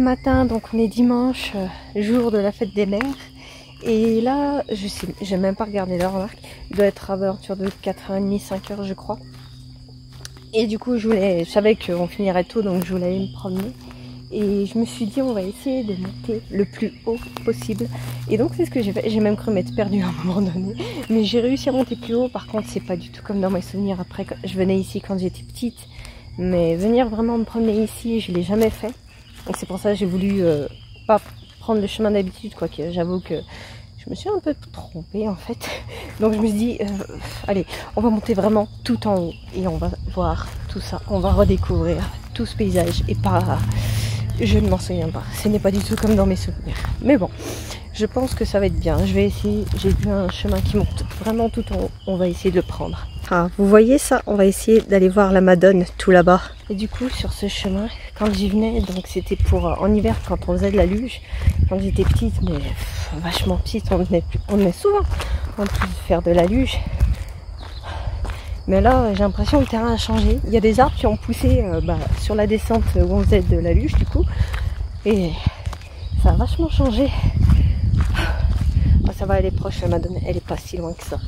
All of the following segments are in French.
matin, donc on est dimanche, jour de la fête des mères. Et là, j'ai même pas regardé l'heure, remarque. Il doit être à l'heure de 4h30, 5h je crois. Et du coup, je savais qu'on finirait tôt, donc je voulais aller me promener. Et je me suis dit, on va essayer de monter le plus haut possible. Et donc, c'est ce que j'ai fait. J'ai même cru m'être perdue à un moment donné. Mais j'ai réussi à monter plus haut. Par contre, c'est pas du tout comme dans mes souvenirs. Après, je venais ici quand j'étais petite. Mais venir vraiment me promener ici, je l'ai jamais fait. Donc, c'est pour ça que j'ai voulu pas prendre le chemin d'habitude. Quoique, j'avoue que je me suis un peu trompée en fait. Donc, je me suis dit, allez, on va monter vraiment tout en haut. Et on va voir tout ça. On va redécouvrir tout ce paysage. Et pas... Je ne m'en souviens pas, ce n'est pas du tout comme dans mes souvenirs. Mais bon, je pense que ça va être bien. Je vais essayer, j'ai vu un chemin qui monte vraiment tout en haut. On va essayer de le prendre. Ah, vous voyez ça? On va essayer d'aller voir la Madone tout là-bas. Et du coup, sur ce chemin, quand j'y venais, donc c'était pour en hiver quand on faisait de la luge. Quand j'étais petite, mais vachement petite, on venait souvent en plus de faire de la luge. Mais là, j'ai l'impression que le terrain a changé. Il y a des arbres qui ont poussé sur la descente où on faisait de la luge du coup. Et ça a vachement changé. Ça va, elle est proche, la Madone. Elle est pas si loin que ça.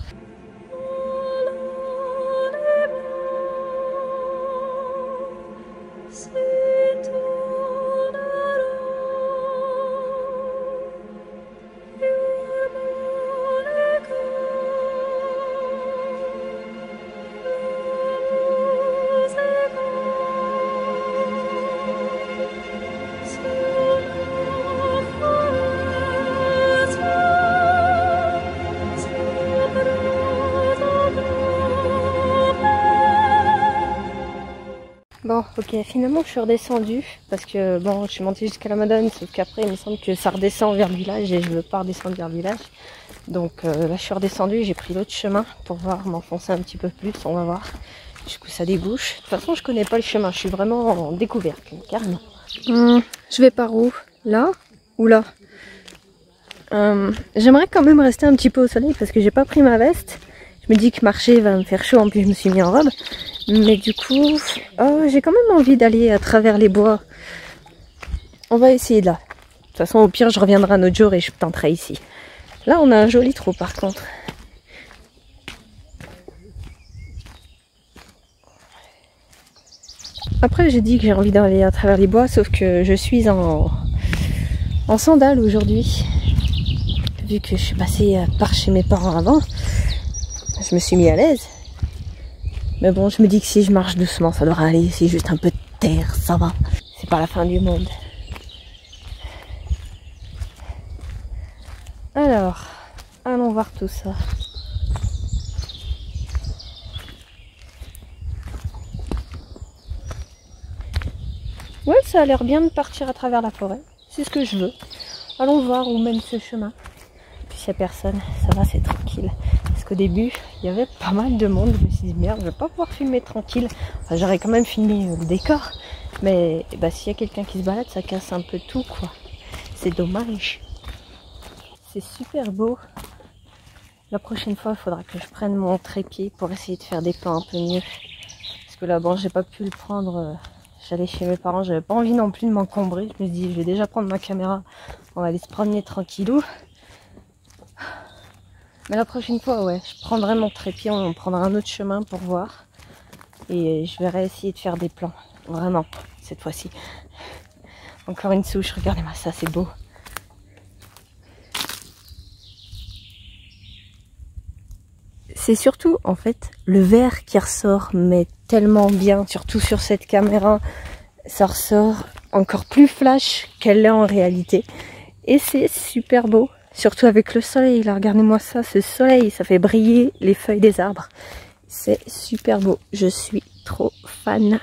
Bon, ok, finalement je suis redescendue parce que bon, je suis montée jusqu'à la Madone, sauf qu'après il me semble que ça redescend vers le village et je veux pas redescendre vers le village. Donc là je suis redescendue, j'ai pris l'autre chemin pour voir, m'enfoncer un petit peu plus, on va voir. Du coup ça débouche. De toute façon je connais pas le chemin, je suis vraiment en découverte, carrément. Je vais par où? Là ou là? J'aimerais quand même rester un petit peu au soleil parce que j'ai pas pris ma veste. Je me dis que marcher va me faire chaud, en plus je me suis mis en robe. Mais du coup, j'ai quand même envie d'aller à travers les bois. On va essayer de là. De toute façon, au pire, je reviendrai un autre jour et je tenterai ici. Là, on a un joli trou par contre. Après, j'ai dit que j'ai envie d'aller à travers les bois, sauf que je suis en sandales aujourd'hui. Vu que je suis passée par chez mes parents avant, je me suis mis à l'aise. Mais bon, je me dis que si je marche doucement, ça devrait aller. C'est juste un peu de terre, ça va. C'est pas la fin du monde. Alors, allons voir tout ça. Ouais, ça a l'air bien de partir à travers la forêt. C'est ce que je veux. Allons voir où mène ce chemin. Puis s'il n'y a personne, ça va, c'est tranquille. Parce qu'au début, il y avait pas mal de monde. Je me suis dit, merde, je vais pas pouvoir filmer tranquille. Enfin, j'aurais quand même filmé le décor. Mais bah, s'il y a quelqu'un qui se balade, ça casse un peu tout, quoi. C'est dommage. C'est super beau. La prochaine fois, il faudra que je prenne mon trépied pour essayer de faire des plans un peu mieux. Parce que là, bon, j'ai pas pu le prendre. J'allais chez mes parents, j'avais pas envie non plus de m'encombrer. Je me suis dit, je vais déjà prendre ma caméra. On va aller se promener tranquillou. Mais la prochaine fois, ouais, je prendrai mon trépied, on prendra un autre chemin pour voir. Et je verrai essayer de faire des plans. Vraiment, cette fois-ci. Encore une souche, regardez-moi ça, c'est beau. C'est surtout, en fait, le vert qui ressort, mais tellement bien, surtout sur cette caméra. Ça ressort encore plus flash qu'elle l'est en réalité. Et c'est super beau. Surtout avec le soleil, là, regardez-moi ça, ce soleil, ça fait briller les feuilles des arbres. C'est super beau, je suis trop fan.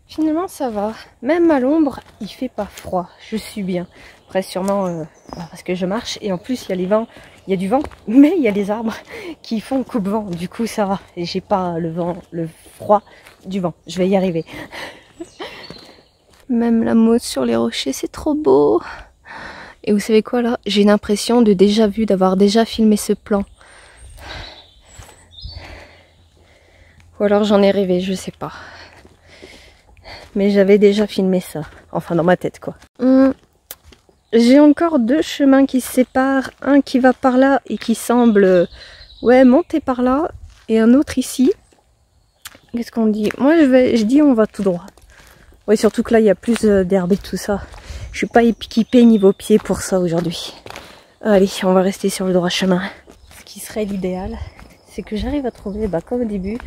Finalement, ça va. Même à l'ombre, il fait pas froid, je suis bien. Après, sûrement parce que je marche et en plus, il y a les vents, il y a du vent, mais il y a les arbres qui font coupe-vent. Du coup, ça va. Et j'ai pas le vent, le froid du vent. Je vais y arriver. Même la mousse sur les rochers, c'est trop beau. Et vous savez quoi là? J'ai l'impression de déjà vu, d'avoir déjà filmé ce plan. Ou alors j'en ai rêvé, je sais pas. Mais j'avais déjà filmé ça. Enfin, dans ma tête, quoi. J'ai encore 2 chemins qui se séparent. Un qui va par là et qui semble ouais, monter par là. Et un autre ici. Qu'est-ce qu'on dit? Moi, je dis on va tout droit. Oui, surtout que là, il y a plus d'herbe et tout ça. Je suis pas équipée niveau pied pour ça aujourd'hui. Allez, on va rester sur le droit chemin. Ce qui serait l'idéal, c'est que j'arrive à trouver, bah, comme au début,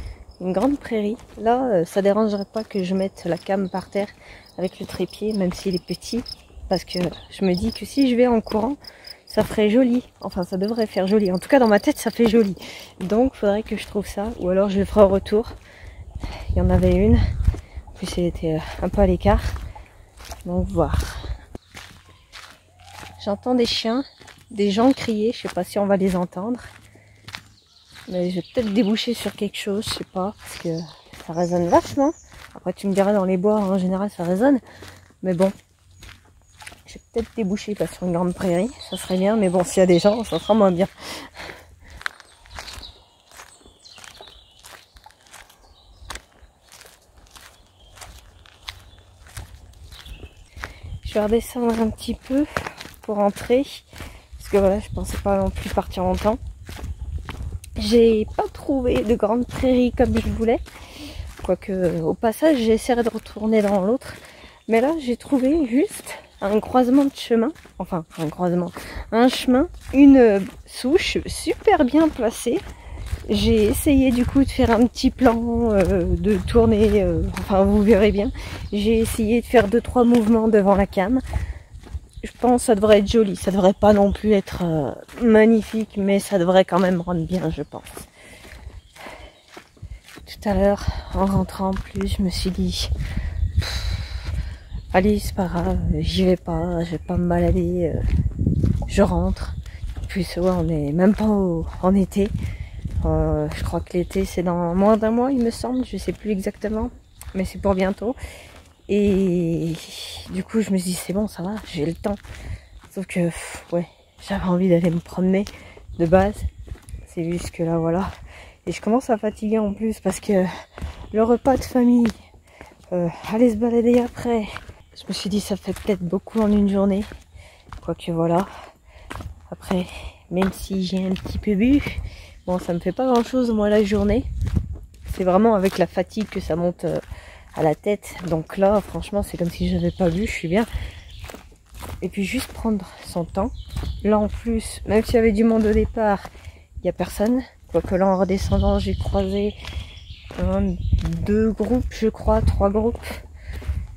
une grande prairie. Là, ça dérangerait pas que je mette la cam par terre avec le trépied, même s'il est petit. Parce que je me dis que si je vais en courant, ça ferait joli. Enfin, ça devrait faire joli. En tout cas, dans ma tête, ça fait joli. Donc, il faudrait que je trouve ça. Ou alors, je le ferai au retour. Il y en avait une. En plus, elle était un peu à l'écart. Donc, voir. J'entends des chiens, des gens crier. Je sais pas si on va les entendre. Mais je vais peut-être déboucher sur quelque chose. Je sais pas. Parce que ça résonne vachement. Après, tu me diras, dans les bois, en général, ça résonne. Mais bon. Je vais peut-être déboucher pas sur une grande prairie. Ça serait bien. Mais bon, s'il y a des gens, ça sera moins bien. Je vais redescendre un petit peu pour rentrer. Parce que voilà, je pensais pas non plus partir longtemps. J'ai pas trouvé de grande prairie comme je voulais. Quoique au passage, j'essaierai de retourner dans l'autre. Mais là, j'ai trouvé juste un croisement de chemin. Enfin, un croisement. Un chemin, une souche super bien placée. J'ai essayé du coup de faire un petit plan, de tourner, enfin vous verrez bien. J'ai essayé de faire 2-3 mouvements devant la cam. Je pense que ça devrait être joli, ça devrait pas non plus être magnifique, mais ça devrait quand même rendre bien, je pense. Tout à l'heure, en rentrant en plus, je me suis dit, allez c'est pas grave, j'y vais pas, je vais pas me balader, je rentre. En plus ouais, on est même pas en été. Je crois que l'été c'est dans moins d'un mois il me semble, je sais plus exactement, mais c'est pour bientôt. Et du coup je me suis dit c'est bon, ça va, j'ai le temps. Sauf que ouais, j'avais envie d'aller me promener de base. C'est juste que là voilà. Et je commence à fatiguer en plus parce que le repas de famille, aller se balader après, je me suis dit ça fait peut-être beaucoup en une journée. Quoique voilà. Après, même si j'ai un petit peu bu, bon, ça me fait pas grand chose moi la journée. C'est vraiment avec la fatigue que ça monte à la tête. Donc là, franchement, c'est comme si je n'avais pas bu, je suis bien. Et puis juste prendre son temps. Là en plus, même s'il y avait du monde au départ, il n'y a personne. Quoique là en redescendant, j'ai croisé 2 groupes, je crois, 3 groupes.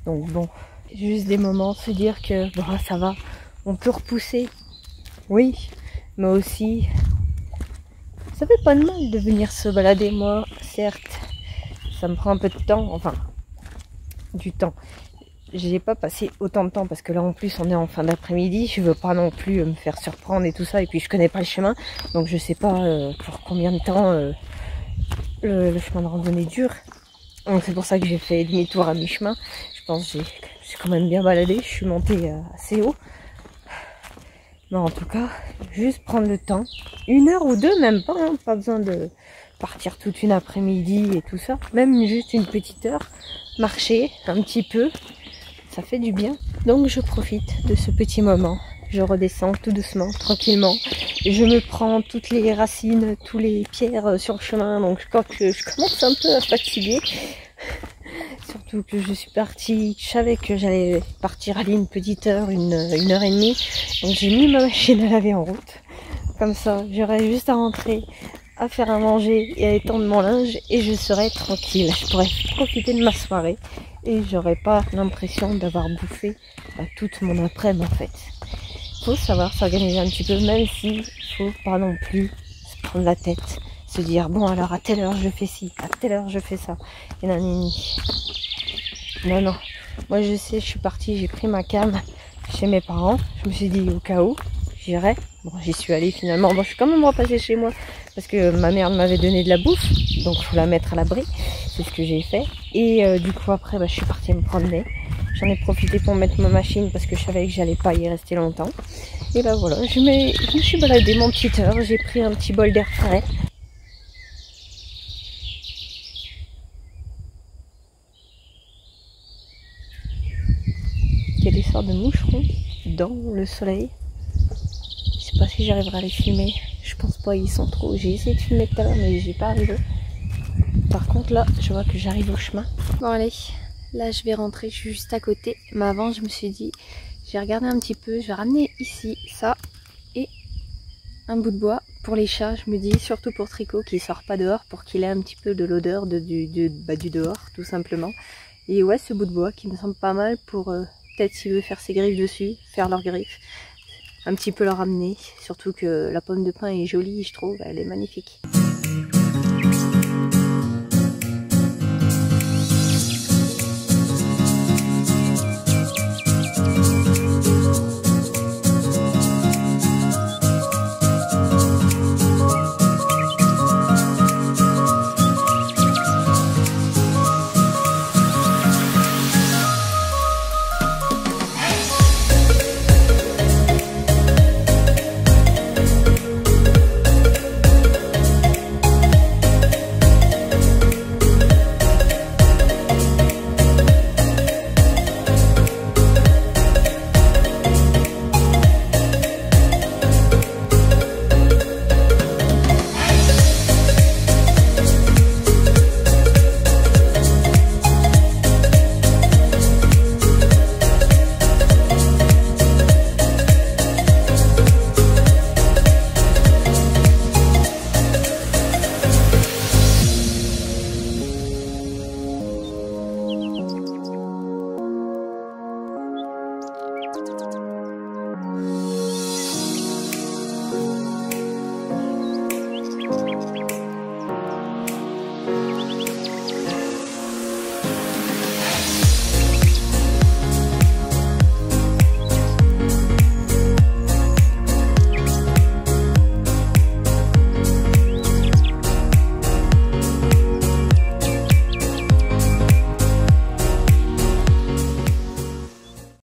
Donc bon, juste des moments, se dire que bon, ça va, on peut repousser. Oui, mais aussi... Ça fait pas de mal de venir se balader, moi, certes, ça me prend un peu de temps, enfin, du temps. J'ai pas passé autant de temps parce que là en plus on est en fin d'après-midi, je veux pas non plus me faire surprendre et tout ça, et puis je connais pas le chemin, donc je sais pas pour combien de temps le chemin de randonnée dure. Donc c'est pour ça que j'ai fait demi-tour à mi-chemin. Je pense que j'ai quand même bien baladé, je suis montée assez haut. Non, en tout cas, juste prendre le temps. 1 heure ou 2, même pas. Hein, pas besoin de partir toute une après-midi et tout ça. Même juste une petite heure. Marcher un petit peu. Ça fait du bien. Donc je profite de ce petit moment. Je redescends tout doucement, tranquillement. Je me prends toutes les racines, tous les pierres sur le chemin. Donc je crois que je commence un peu à fatiguer. Surtout que je suis partie, je savais que j'allais partir aller une petite heure, une heure et demie. Donc j'ai mis ma machine à laver en route. Comme ça, j'aurais juste à rentrer, à faire à manger et à étendre mon linge et je serais tranquille. Je pourrais profiter de ma soirée et j'aurais pas l'impression d'avoir bouffé toute mon après-midi en fait. Faut savoir s'organiser un petit peu, même si faut pas non plus se prendre la tête. Se dire bon alors à telle heure je fais ci, à telle heure je fais ça. Et non, non. Moi je sais, je suis partie, j'ai pris ma cam chez mes parents. Je me suis dit au cas où, j'irai. Bon, j'y suis allée finalement. Bon, je suis quand même repassée chez moi parce que ma mère m'avait donné de la bouffe. Donc il faut la mettre à l'abri. C'est ce que j'ai fait. Et du coup après, je suis partie me promener. J'en ai profité pour mettre ma machine parce que je savais que j'allais pas y rester longtemps. Et là voilà, je me suis baladée mon petite heure. J'ai pris un petit bol d'air frais. dans le soleil. Je sais pas si j'arriverai à les filmer. Je pense pas, ils sont trop. J'ai essayé de filmer tout à l'heure, mais j'ai pas arrivé. Par contre, là, je vois que j'arrive au chemin. Bon, allez, là, je vais rentrer. Je suis juste à côté. Mais avant, je me suis dit, j'ai regardé un petit peu. Je vais ramener ici ça et un bout de bois pour les chats. Je me dis, surtout pour Tricot, qui sort pas dehors, pour qu'il ait un petit peu de l'odeur du dehors, tout simplement. Et ouais, ce bout de bois qui me semble pas mal pour peut-être s'il veut faire ses griffes dessus, faire leurs griffes. Un petit peu leur ramener, surtout que la pomme de pin est jolie, je trouve, elle est magnifique.